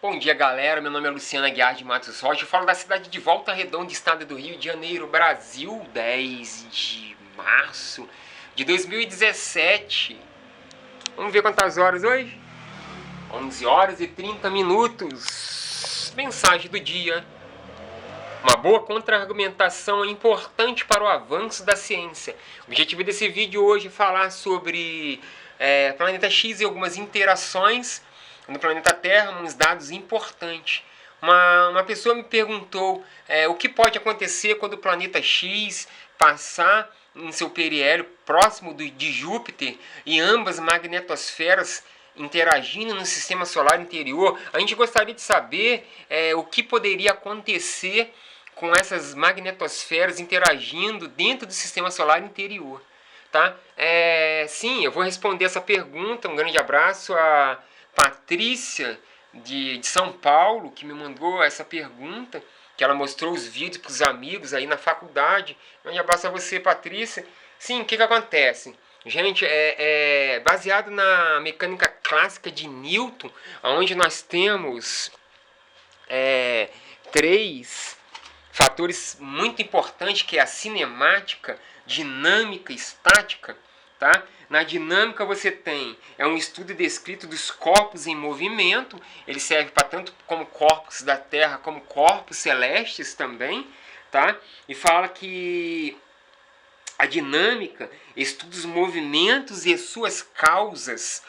Bom dia, galera. Meu nome é Luciana Guiar de Matos Rocha. Eu falo da cidade de Volta Redonda, estado do Rio de Janeiro, Brasil, 10 de março de 2017. Vamos ver quantas horas hoje? 11 horas e 30 minutos. Mensagem do dia. Uma boa contra-argumentação é importante para o avanço da ciência. O objetivo desse vídeo hoje é falar sobre planeta X e algumas interações no planeta Terra, uns dados importantes. Uma pessoa me perguntou o que pode acontecer quando o planeta X passar em seu periélio próximo de Júpiter e ambas magnetosferas interagindo no sistema solar interior. A gente gostaria de saber o que poderia acontecer com essas magnetosferas interagindo dentro do sistema solar interior. Tá? Sim, eu vou responder essa pergunta. Um grande abraço a Patrícia de São Paulo, que me mandou essa pergunta, que ela mostrou os vídeos para os amigos aí na faculdade. Um grande abraço a você, Patrícia. Sim, o que acontece? Gente, baseado na mecânica clássica de Newton, onde nós temos três fatores muito importantes, que é a cinemática, dinâmica e estática. Tá? Na dinâmica você tem um estudo descrito dos corpos em movimento. Ele serve para tanto como corpos da Terra como corpos celestes também. Tá? E fala que a dinâmica estuda os movimentos e as suas causas.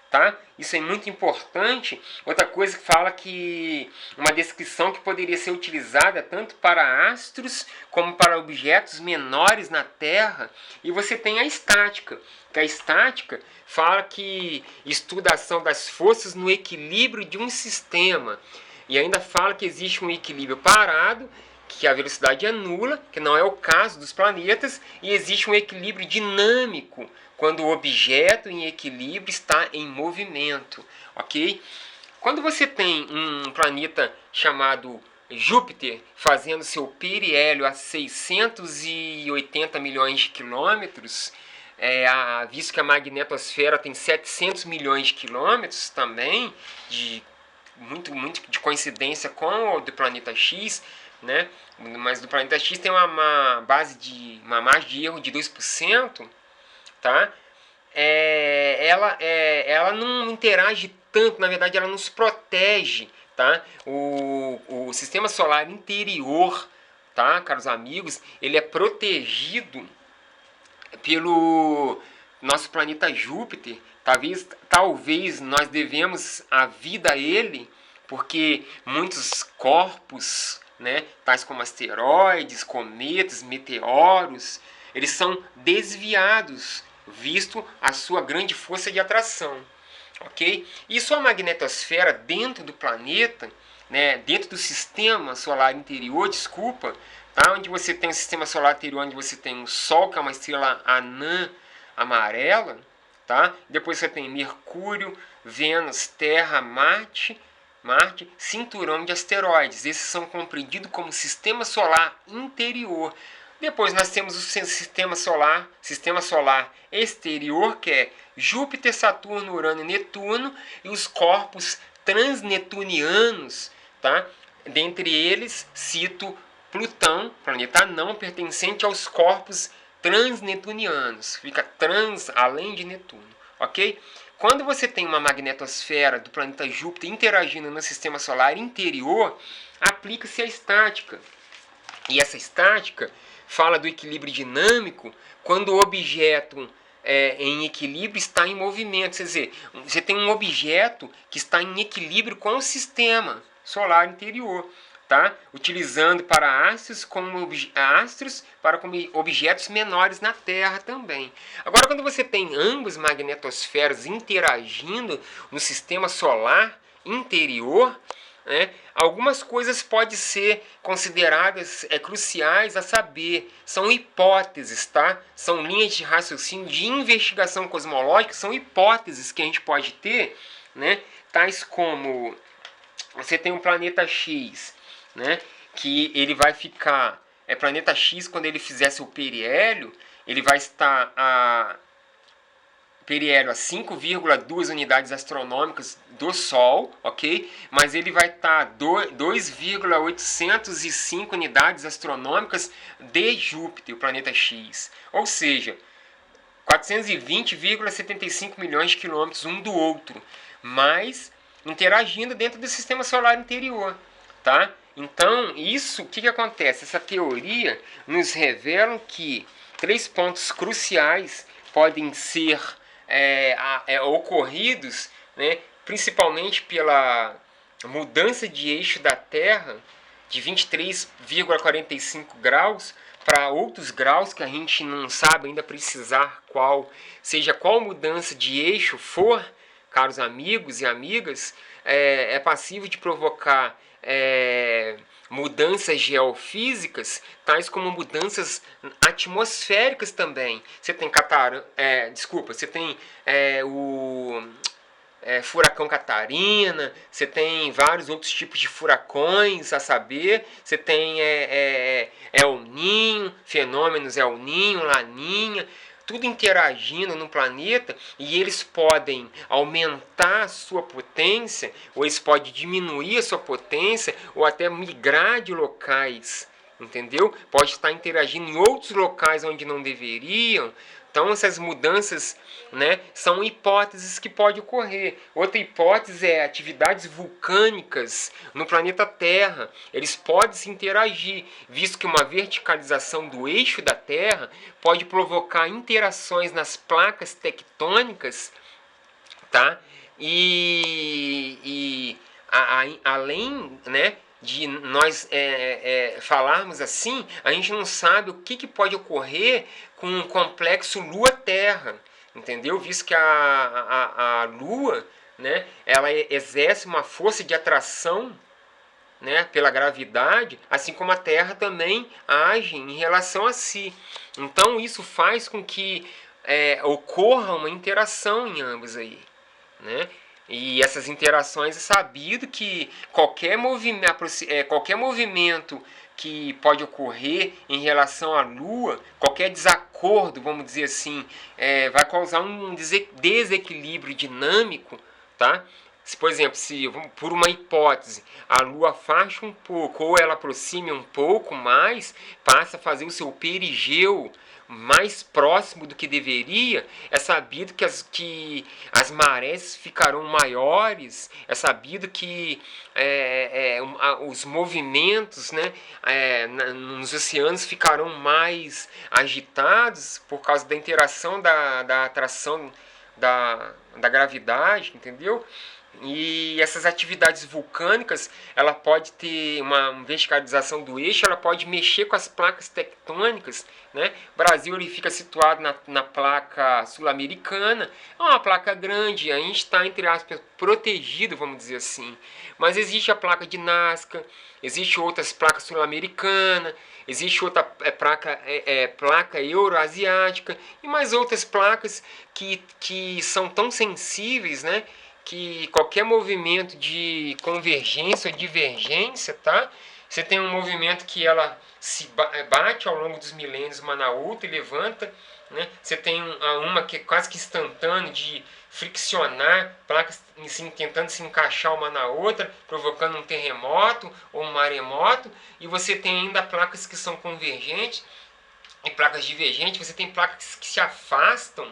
Tá? Isso é muito importante. Outra coisa que fala que uma descrição que poderia ser utilizada tanto para astros como para objetos menores na Terra. E você tem a estática, que a estática fala que estuda a ação das forças no equilíbrio de um sistema. E ainda fala que existe um equilíbrio parado, que a velocidade é nula, que não é o caso dos planetas, e existe um equilíbrio dinâmico, quando o objeto em equilíbrio está em movimento, ok? Quando você tem um planeta chamado Júpiter fazendo seu periélio a 680 milhões de quilômetros, visto que a magnetosfera tem 700 milhões de quilômetros também, muito de coincidência com o do planeta X, né? Mas do planeta X tem uma margem de erro de 2%. Tá? Ela não interage tanto, na verdade ela nos protege. Tá? O sistema solar interior, tá, caros amigos, ele é protegido pelo nosso planeta Júpiter. Talvez nós devemos a vida a ele, porque muitos corpos, né, tais como asteroides, cometas, meteoros, eles são desviados, visto a sua grande força de atração. Ok? E sua magnetosfera dentro do planeta, né, dentro do sistema solar interior, tá, onde você tem o sistema solar interior, onde você tem o Sol, que é uma estrela anã amarela, tá? Depois você tem Mercúrio, Vênus, Terra, Marte, cinturão de asteroides. Esses são compreendidos como sistema solar interior. Depois nós temos o sistema solar exterior, que é Júpiter, Saturno, Urano e Netuno, e os corpos transnetunianos, tá? Dentre eles cito Plutão, planeta não pertencente aos corpos transnetunianos, fica trans além de Netuno, ok? Quando você tem uma magnetosfera do planeta Júpiter interagindo no sistema solar interior, aplica-se a estática. E essa estática fala do equilíbrio dinâmico quando o objeto em equilíbrio está em movimento. Quer dizer, você tem um objeto que está em equilíbrio com o sistema solar interior. Tá? Utilizando para astros como objetos menores na Terra também. Agora, quando você tem ambas magnetosferas interagindo no sistema solar interior, né, algumas coisas podem ser consideradas cruciais a saber. São hipóteses, tá? São linhas de raciocínio de investigação cosmológica, são hipóteses que a gente pode ter, né? Tais como você tem um planeta X, né, que ele vai ficar, planeta X, quando ele fizer seu periélio, ele vai estar a periélio a 5,2 unidades astronômicas do Sol, ok? Mas ele vai estar 2,805 unidades astronômicas de Júpiter, o planeta X. Ou seja, 420,75 milhões de quilômetros um do outro, mas interagindo dentro do sistema solar interior, tá? Então, isso, o que acontece? Essa teoria nos revela que 3 pontos cruciais podem ser ocorridos, né, principalmente pela mudança de eixo da Terra de 23,45 graus para outros graus que a gente não sabe ainda precisar qual, seja qual mudança de eixo for, caros amigos e amigas, é passível de provocar mudanças geofísicas, tais como mudanças atmosféricas também. Você tem você tem o furacão Catarina, você tem vários outros tipos de furacões, a saber, você tem El Ninho, fenômenos El Ninho, Laninha, tudo interagindo no planeta, e eles podem aumentar a sua potência, ou eles podem diminuir a sua potência, ou até migrar de locais, entendeu? Pode estar interagindo em outros locais onde não deveriam. Então essas mudanças, né, são hipóteses que podem ocorrer. Outra hipótese é atividades vulcânicas no planeta Terra. Eles podem se interagir, visto que uma verticalização do eixo da Terra pode provocar interações nas placas tectônicas, tá? Além, né, de nós falarmos assim, a gente não sabe o que pode ocorrer com um complexo Lua-Terra, entendeu? Visto que a Lua, né, ela exerce uma força de atração, né, pela gravidade, assim como a Terra também age em relação a si. Então isso faz com que ocorra uma interação em ambos aí, né? E essas interações é sabido que qualquer movimento que pode ocorrer em relação à Lua, qualquer desacordo, vamos dizer assim, vai causar um desequilíbrio dinâmico, tá? Se, por exemplo, se por uma hipótese a Lua afasta um pouco ou ela aproxime um pouco mais, passa a fazer o seu perigeu mais próximo do que deveria, é sabido que as marés ficarão maiores, é sabido que os movimentos, né, nos oceanos ficarão mais agitados por causa da interação da atração da gravidade, entendeu? E essas atividades vulcânicas, ela pode ter uma verticalização do eixo, ela pode mexer com as placas tectônicas, né? O Brasil ele fica situado na placa sul-americana, é uma placa grande, a gente está, entre aspas, protegido, vamos dizer assim. Mas existe a placa de Nazca, existe outras placas sul-americanas, existe outra placa euroasiática e mais outras placas que são tão sensíveis, né, que qualquer movimento de convergência ou divergência, tá? Você tem um movimento que ela se bate ao longo dos milênios uma na outra e levanta, né? Você tem uma que é quase que instantânea de friccionar placas assim, tentando se encaixar uma na outra, provocando um terremoto ou um maremoto, e você tem ainda placas que são convergentes e placas divergentes, você tem placas que se afastam,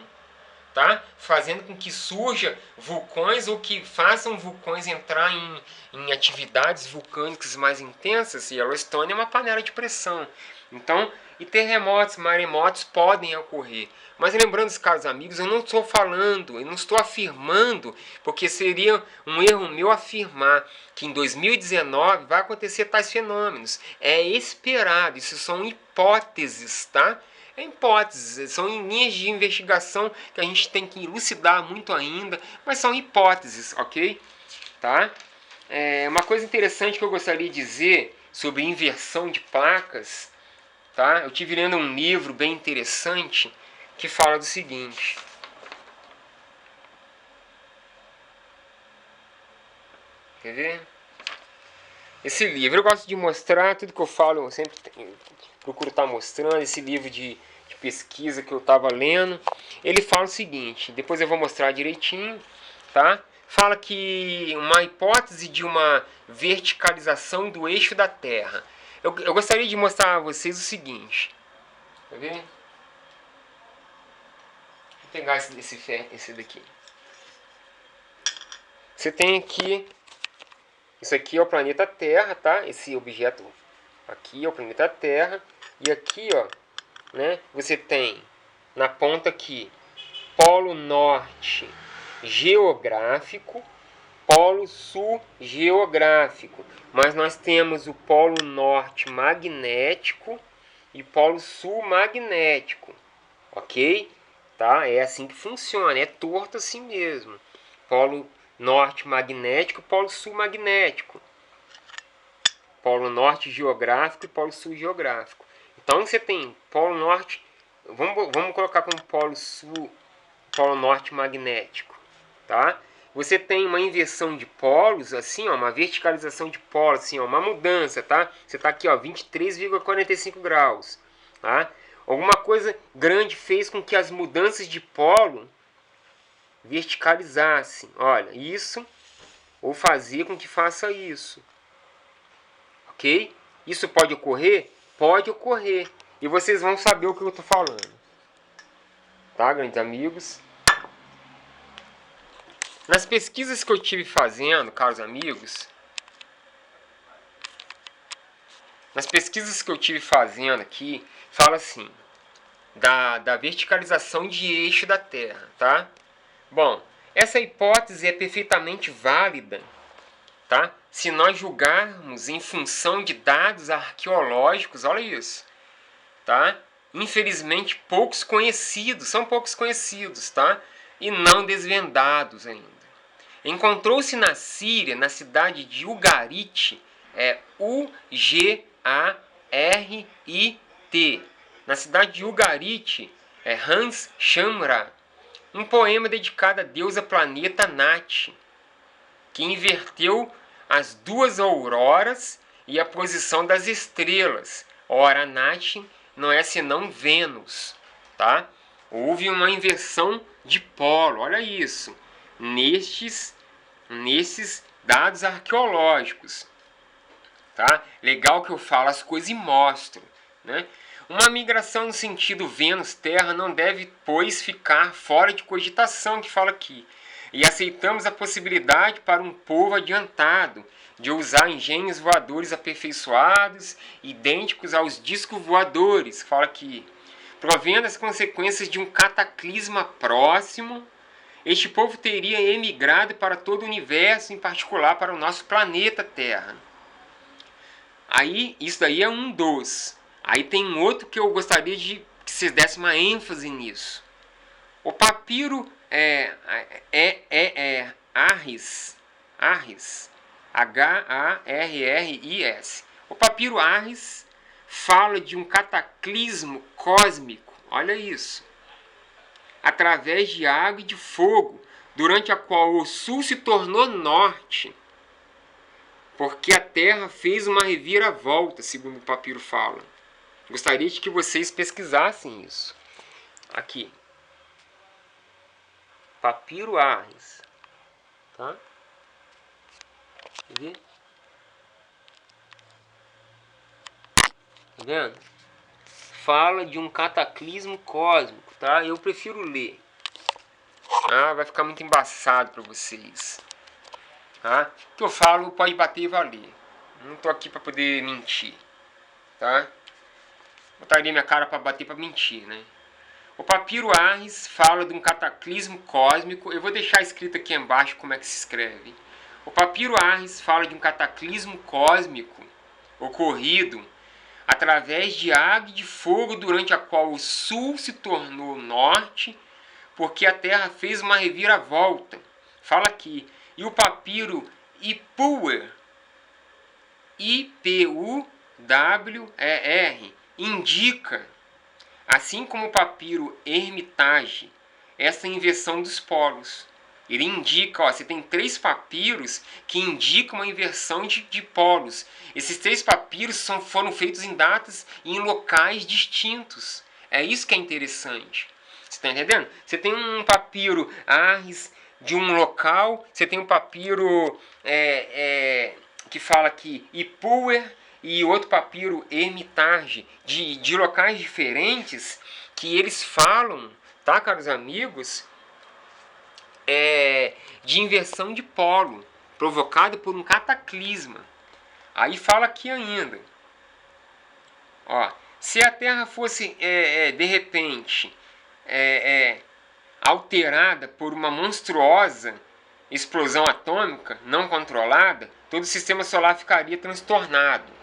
tá? Fazendo com que surja vulcões ou que façam vulcões entrar em atividades vulcânicas mais intensas. E Yellowstone é uma panela de pressão. Então, e terremotos, maremotos podem ocorrer. Mas lembrando, caros amigos, eu não estou falando, eu não estou afirmando, porque seria um erro meu afirmar que em 2019 vai acontecer tais fenômenos. É esperado, isso são hipóteses, tá? Hipóteses, são linhas de investigação que a gente tem que elucidar muito ainda, mas são hipóteses, ok? Tá? Uma coisa interessante que eu gostaria de dizer sobre inversão de placas, tá? Eu tive lendo um livro bem interessante que fala do seguinte. Quer ver? Esse livro, eu gosto de mostrar tudo que eu falo, eu sempre procuro estar mostrando esse livro de de pesquisa que eu estava lendo. Ele fala o seguinte, depois eu vou mostrar direitinho, tá? Fala que uma hipótese de uma verticalização do eixo da Terra. Eu gostaria de mostrar a vocês o seguinte. Tá vendo? Vou pegar esse daqui. Você tem aqui, isso aqui é o planeta Terra, tá? Esse objeto aqui é o planeta Terra. E aqui, ó, né? Você tem na ponta aqui, Polo Norte geográfico, Polo Sul geográfico. Mas nós temos o Polo Norte magnético e Polo Sul magnético, ok? Tá? É assim que funciona, é torto assim mesmo. Polo Norte magnético, Polo Sul magnético. Polo Norte geográfico e Polo Sul geográfico. Então você tem Polo Norte, vamos colocar como Polo Sul, Polo Norte magnético, tá? Você tem uma inversão de polos, assim, ó, uma verticalização de polos, assim, ó, uma mudança, tá? Você está aqui, ó, 23,45 graus, tá? Alguma coisa grande fez com que as mudanças de polo verticalizassem, olha, isso, ou fazer com que faça isso, ok? Isso pode ocorrer? Pode ocorrer, e vocês vão saber o que eu estou falando, tá, grandes amigos? Nas pesquisas que eu tive fazendo, caros amigos, nas pesquisas que eu tive fazendo aqui, fala assim, da verticalização de eixo da Terra, tá? Bom, essa hipótese é perfeitamente válida, tá? Se nós julgarmos em função de dados arqueológicos, olha isso, tá? Infelizmente poucos conhecidos, são poucos conhecidos, tá? E não desvendados ainda. Encontrou-se na Síria, na cidade de Ugarit, U-G-A-R-I-T, na cidade de Ugarit, Hans Shamra, um poema dedicado à deusa planeta Nat, que inverteu as duas auroras e a posição das estrelas. Ora, Nat não é senão Vênus, tá? Houve uma inversão de polo, olha isso, nesses dados arqueológicos, tá? Legal que eu falo as coisas e mostro, né? Uma migração no sentido Vênus-Terra não deve, pois, ficar fora de cogitação, que fala aqui. E aceitamos a possibilidade para um povo adiantado de usar engenhos voadores aperfeiçoados, idênticos aos discos voadores, que fala aqui. Provendo as consequências de um cataclisma próximo, este povo teria emigrado para todo o universo, em particular para o nosso planeta Terra. Aí, isso daí é um dos. Aí tem um outro que eu gostaria de que vocês dessem uma ênfase nisso. O papiro Arris, H-A-R-R-I-S. O papiro Arris fala de um cataclismo cósmico, olha isso, através de água e de fogo, durante a qual o sul se tornou norte, porque a Terra fez uma reviravolta, segundo o papiro fala. Gostaria de que vocês pesquisassem isso. Aqui. Papiro Arris. Tá? Quer ver? Tá vendo? Fala de um cataclismo cósmico, tá? Eu prefiro ler. Ah, vai ficar muito embaçado para vocês. Tá? O que eu falo pode bater e valer. Não tô aqui para poder mentir, tá? Botaria minha cara para bater para mentir, né? O papiro Arris fala de um cataclismo cósmico. Eu vou deixar escrito aqui embaixo como é que se escreve. O papiro Arris fala de um cataclismo cósmico ocorrido através de água e de fogo, durante a qual o sul se tornou norte, porque a Terra fez uma reviravolta. Fala aqui. E o papiro Ipuwer, I-P-U-W-E-R, indica, assim como o papiro Hermitage, essa inversão dos polos. Ele indica, ó, você tem 3 papiros que indicam uma inversão de polos. Esses 3 papiros foram feitos em datas e em locais distintos. É isso que é interessante. Você está entendendo? Você tem um papiro Ars de um local, você tem um papiro que fala aqui Ipuer e outro papiro Hermitage, de locais diferentes, que eles falam, tá, caros amigos, de inversão de polo, provocado por um cataclisma. Aí fala aqui ainda, ó, se a Terra fosse, de repente, alterada por uma monstruosa explosão atômica não controlada, todo o sistema solar ficaria transtornado.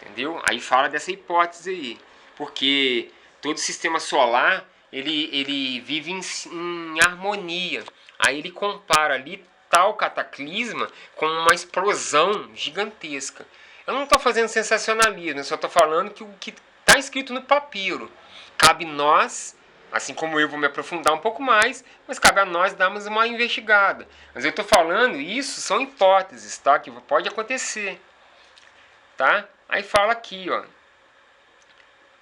Entendeu? Aí fala dessa hipótese aí. Porque todo sistema solar ele vive em harmonia. Aí ele compara ali tal cataclisma com uma explosão gigantesca. Eu não estou fazendo sensacionalismo, eu só estou falando que o que está escrito no papiro. Cabe nós, assim como eu vou me aprofundar um pouco mais, mas cabe a nós darmos uma investigada. Mas eu estou falando, isso são hipóteses, tá? Que pode acontecer. Tá? Aí fala aqui, ó.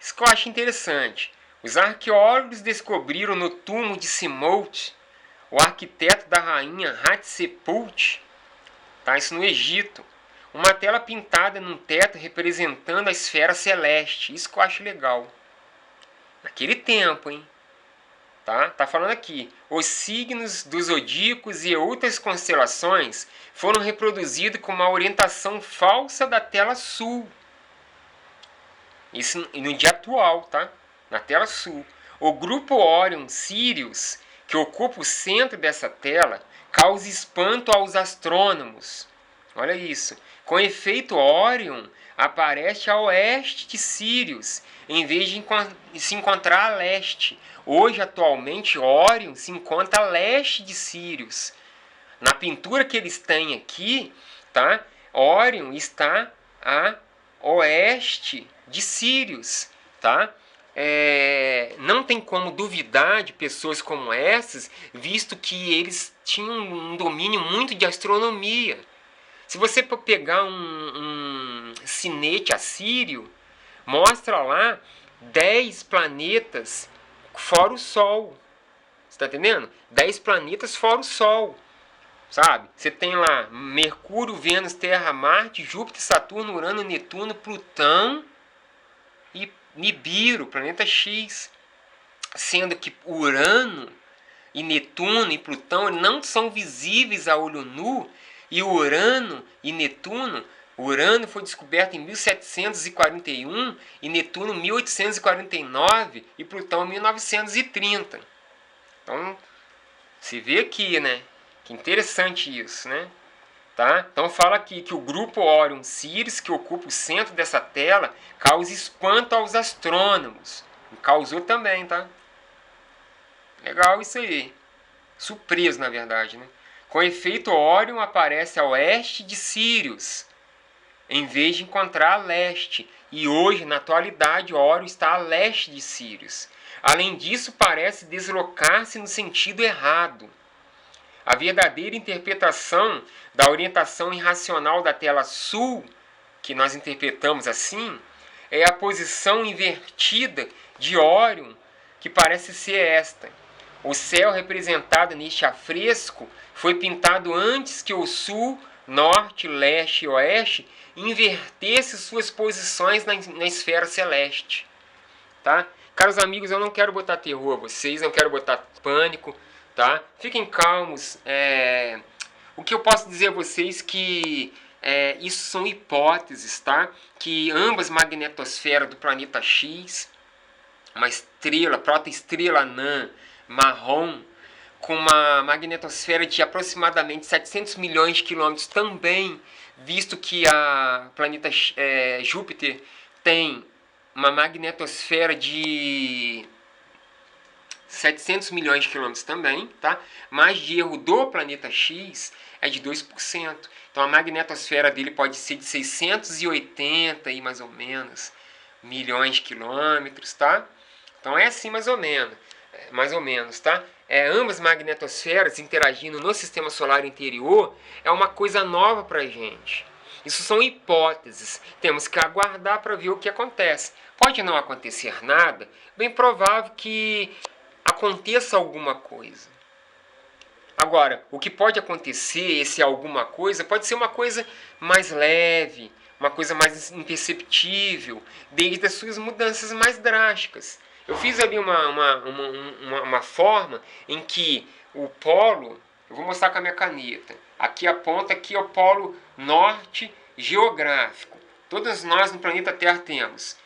Isso que eu acho interessante. Os arqueólogos descobriram no túmulo de Simout, o arquiteto da rainha Hatshepsut, tá? Isso no Egito, uma tela pintada num teto representando a esfera celeste. Isso que eu acho legal. Naquele tempo, hein? Tá falando aqui. Os signos dos zodíacos e outras constelações foram reproduzidos com uma orientação falsa da tela sul. Isso no dia atual, tá? Na tela sul. O grupo Orion-Sirius, que ocupa o centro dessa tela, causa espanto aos astrônomos. Olha isso. Com efeito, Orion aparece a oeste de Sirius, em vez de se encontrar a leste. Hoje, atualmente, Orion se encontra a leste de Sirius. Na pintura que eles têm aqui, tá? Orion está a oeste de Sirius, tá? Não tem como duvidar de pessoas como essas, visto que eles tinham um domínio muito de astronomia. Se você pegar um sinete assírio, mostra lá 10 planetas fora o Sol. Você está entendendo? 10 planetas fora o Sol. Sabe? Você tem lá Mercúrio, Vênus, Terra, Marte, Júpiter, Saturno, Urano, Netuno, Plutão e Nibiru, planeta X. Sendo que Urano e Netuno e Plutão não são visíveis a olho nu. E Urano e Netuno, Urano foi descoberto em 1741 e Netuno em 1849 e Plutão em 1930. Então, se vê aqui, né? Que interessante isso, né? Tá? Então fala aqui que o grupo Orion-Sirius, que ocupa o centro dessa tela, causa espanto aos astrônomos. E causou também, tá? Legal isso aí. Surpreso, na verdade, né? Com efeito, Orion aparece a oeste de Sirius, em vez de encontrar a leste. E hoje, na atualidade, Orion está a leste de Sirius. Além disso, parece deslocar-se no sentido errado. A verdadeira interpretação da orientação irracional da tela sul, que nós interpretamos assim, é a posição invertida de Órion, que parece ser esta. O céu representado neste afresco foi pintado antes que o sul, norte, leste e oeste invertesse suas posições na esfera celeste. Tá? Caros amigos, eu não quero botar terror a vocês, não quero botar pânico, tá? Fiquem calmos. O que eu posso dizer a vocês que isso são hipóteses, tá? Que ambas magnetosferas do planeta X, uma estrela, protoestrela anã marrom, com uma magnetosfera de aproximadamente 700 milhões de quilômetros também, visto que a planeta Júpiter tem uma magnetosfera de 700 milhões de quilômetros também, tá? Mas de erro do planeta X é de 2%. Então a magnetosfera dele pode ser de 680 e mais ou menos milhões de quilômetros, tá? Então é assim mais ou menos, tá? Ambas magnetosferas interagindo no sistema solar interior é uma coisa nova pra gente. Isso são hipóteses. Temos que aguardar para ver o que acontece. Pode não acontecer nada, bem provável que aconteça alguma coisa. Agora, o que pode acontecer, esse alguma coisa, pode ser uma coisa mais leve, uma coisa mais imperceptível, desde as suas mudanças mais drásticas. Eu fiz ali uma forma em que o polo, eu vou mostrar com a minha caneta, aqui aponta, aqui é o polo norte geográfico. Todos nós no planeta Terra temos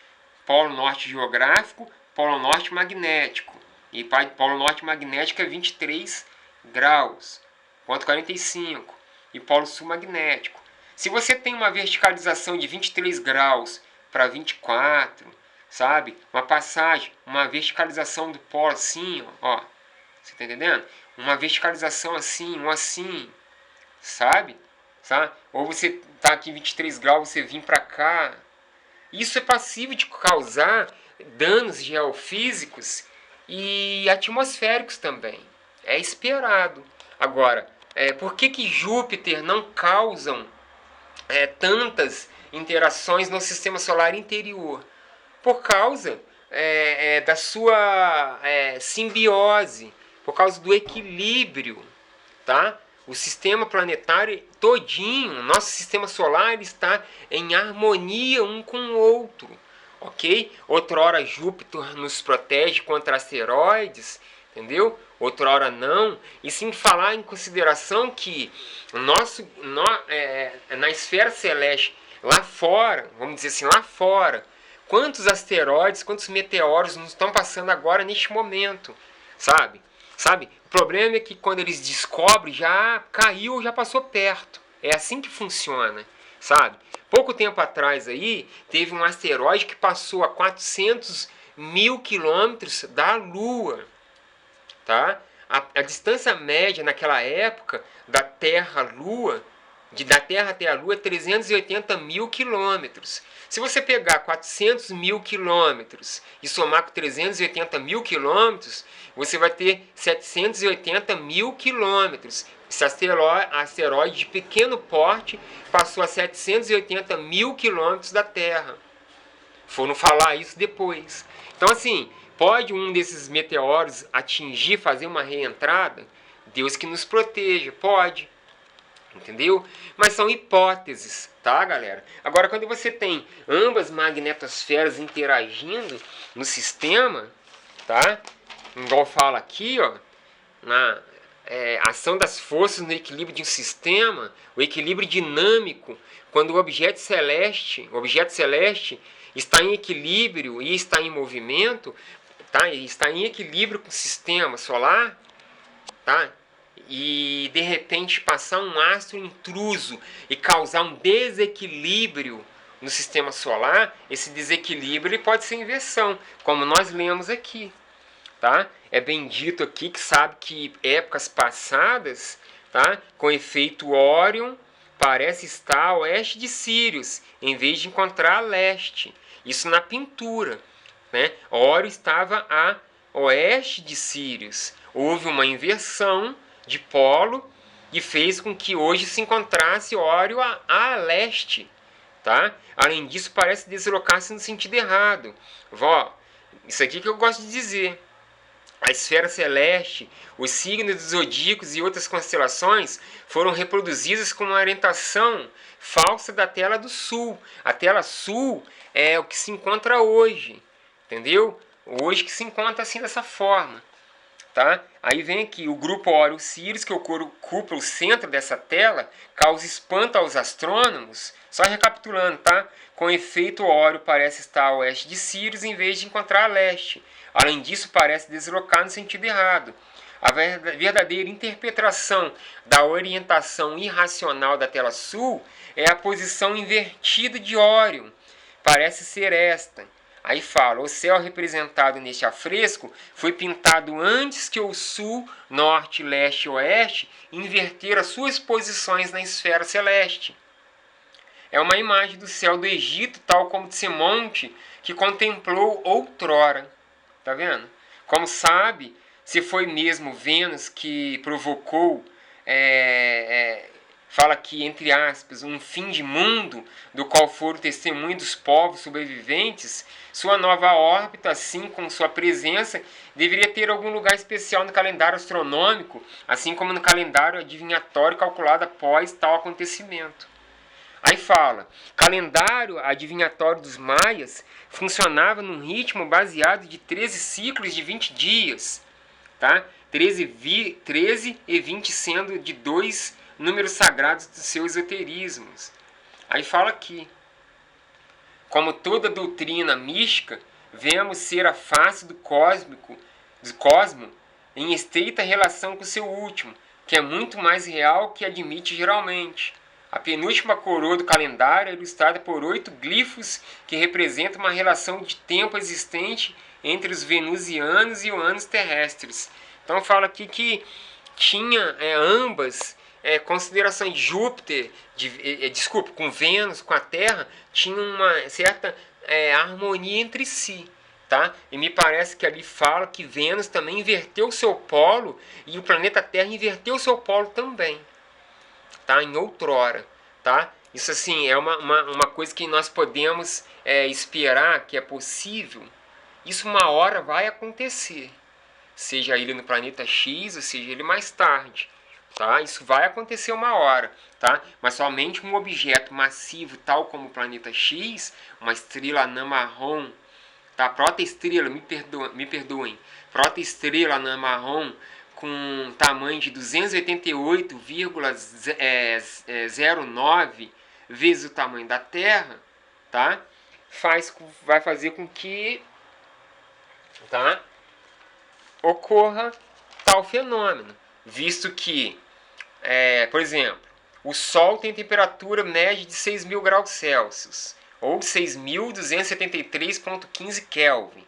polo norte geográfico, polo norte magnético. E polo norte magnético é 23 graus, quanto 45, e polo sul magnético. Se você tem uma verticalização de 23 graus para 24, sabe? Uma passagem, uma verticalização do polo assim, ó. Você tá entendendo? Uma verticalização assim, um assim, sabe? Ou você tá aqui 23 graus, você vir para cá. Isso é passível de causar danos geofísicos e atmosféricos também. É esperado. Agora, por que Júpiter não causam tantas interações no sistema solar interior? Por causa da sua simbiose, por causa do equilíbrio, tá? O sistema planetário todinho, nosso sistema solar está em harmonia um com o outro, ok? Outrora Júpiter nos protege contra asteroides, entendeu? Outrora não. E sem falar em consideração que na esfera celeste, lá fora, vamos dizer assim, lá fora, quantos asteroides, quantos meteoros nos estão passando agora neste momento, sabe? O problema é que quando eles descobrem, já caiu, já passou perto. É assim que funciona, sabe? Pouco tempo atrás aí, teve um asteroide que passou a 400 mil quilômetros da Lua, tá? A distância média naquela época da Terra à Lua, da Terra até a Lua, é 380 mil quilômetros. Se você pegar 400 mil quilômetros e somar com 380 mil quilômetros, você vai ter 780 mil quilômetros. Esse asteroide de pequeno porte passou a 780 mil quilômetros da Terra. Foram falar isso depois. Então, assim, pode um desses meteoros atingir, fazer uma reentrada? Deus que nos proteja, pode. Entendeu? Mas são hipóteses, tá, galera? Agora, quando você tem ambas magnetosferas interagindo no sistema, tá? Igual fala aqui, ó, na ação das forças no equilíbrio de um sistema, o equilíbrio dinâmico, quando o objeto celeste está em equilíbrio e está em movimento, tá? Está em equilíbrio com o sistema solar, tá? E de repente passar um astro intruso e causar um desequilíbrio no sistema solar, esse desequilíbrio pode ser inversão, como nós lemos aqui, tá? É bem dito aqui que sabe que épocas passadas, tá? Com efeito Órion, parece estar a oeste de Sírius, em vez de encontrar a leste. Isso na pintura, né? Órion estava a oeste de Sírius. Houve uma inversão de polo e fez com que hoje se encontrasse Órion a leste, tá? Além disso, parece deslocar-se no sentido errado. Isso aqui que eu gosto de dizer. A esfera celeste, os signos dos zodíacos e outras constelações foram reproduzidas com uma orientação falsa da tela do sul. A tela sul é o que se encontra hoje, entendeu? Hoje que se encontra assim dessa forma. Tá? Aí vem aqui o grupo Órion-Sirius, que ocupa o centro dessa tela, causa espanto aos astrônomos. Só recapitulando, tá? Com efeito, Órion parece estar a oeste de Sirius em vez de encontrar a leste. Além disso, parece deslocar no sentido errado. A verdadeira interpretação da orientação irracional da tela sul é a posição invertida de Órion. Parece ser esta. Aí fala, o céu representado neste afresco foi pintado antes que o sul, norte, leste e oeste inverter as suas posições na esfera celeste. É uma imagem do céu do Egito, tal como de Semonte, que contemplou outrora. Tá vendo? Como sabe, se foi mesmo Vênus que provocou fala que, entre aspas, um fim de mundo, do qual for o testemunho dos povos sobreviventes, sua nova órbita, assim como sua presença, deveria ter algum lugar especial no calendário astronômico, assim como no calendário adivinhatório calculado após tal acontecimento. Aí fala, calendário adivinhatório dos maias funcionava num ritmo baseado de 13 ciclos de 20 dias, tá? 13 e 20 sendo de dois números sagrados dos seus esoterismos. Aí fala aqui, como toda doutrina mística, vemos ser a face do cosmo em estreita relação com o seu último, que é muito mais real que admite geralmente. A penúltima coroa do calendário é ilustrada por 8 glifos que representam uma relação de tempo existente entre os venusianos e os anos terrestres. Então fala aqui que tinha ambas considerações de Júpiter, com Vênus, com a Terra, tinha uma certa harmonia entre si. Tá? E me parece que ali fala que Vênus também inverteu o seu polo e o planeta Terra inverteu o seu polo também. Tá? Em outrora. Tá? Isso assim é uma coisa que nós podemos esperar que é possível. Isso uma hora vai acontecer. Seja ele no planeta X ou seja ele mais tarde. Tá? Isso vai acontecer uma hora, tá? Mas somente um objeto massivo tal como o planeta X, uma estrela anã marrom, tá? Protoestrela, me perdoem, protoestrela anã marrom com tamanho de 288,09 vezes o tamanho da Terra, tá? Vai fazer com que, tá, ocorra tal fenômeno, visto que, por exemplo, o Sol tem temperatura média de 6.000 graus Celsius, ou 6.273,15 Kelvin.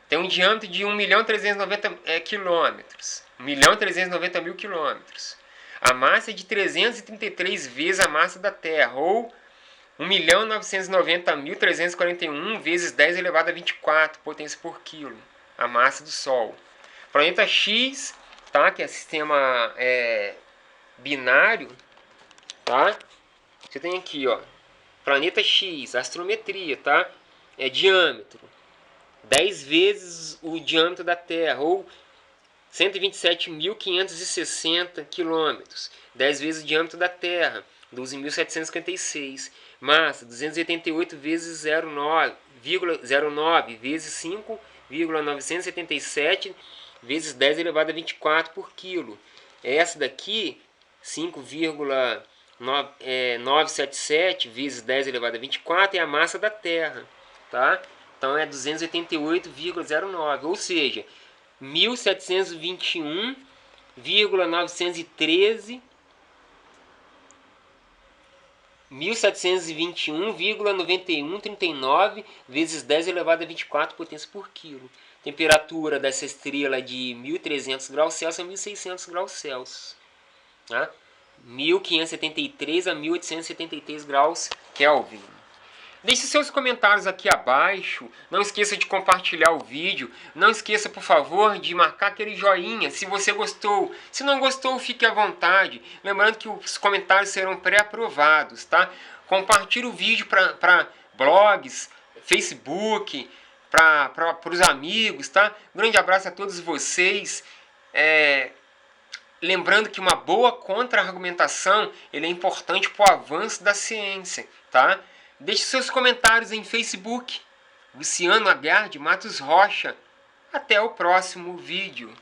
Tem um diâmetro de 1.390.000 quilômetros. 1.390.000 quilômetros. A massa é de 333 vezes a massa da Terra, ou 1.990.341 vezes 10 elevado a 24 potência por quilo, a massa do Sol. Planeta X, tá, que é sistema binário, tá? Você tem aqui, ó, planeta X, astrometria, tá? Diâmetro, 10 vezes o diâmetro da Terra, ou 127.560 quilômetros, 10 vezes o diâmetro da Terra, 12.756. Massa, 288 vezes 0,09 vezes 5,977 vezes 10 elevado a 24 por quilo. Essa daqui, 5,977 vezes 10 elevado a 24 é a massa da Terra, tá? Então é 288,09, ou seja, 1721,9139 vezes 10 elevado a 24 potência por quilo. Temperatura dessa estrela é de 1.300 graus Celsius a 1.600 graus Celsius. Tá? 1.573 a 1.873 graus Kelvin. Deixe seus comentários aqui abaixo, não esqueça de compartilhar o vídeo, não esqueça, por favor, de marcar aquele joinha se você gostou. Se não gostou, fique à vontade. Lembrando que os comentários serão pré-aprovados, tá? Compartilhe o vídeo para blogs, Facebook, para os amigos, tá? Grande abraço a todos vocês. Lembrando que uma boa contra-argumentação é importante para o avanço da ciência, tá? Deixe seus comentários em Facebook. Luciano Aguiar de Matos Rocha. Até o próximo vídeo.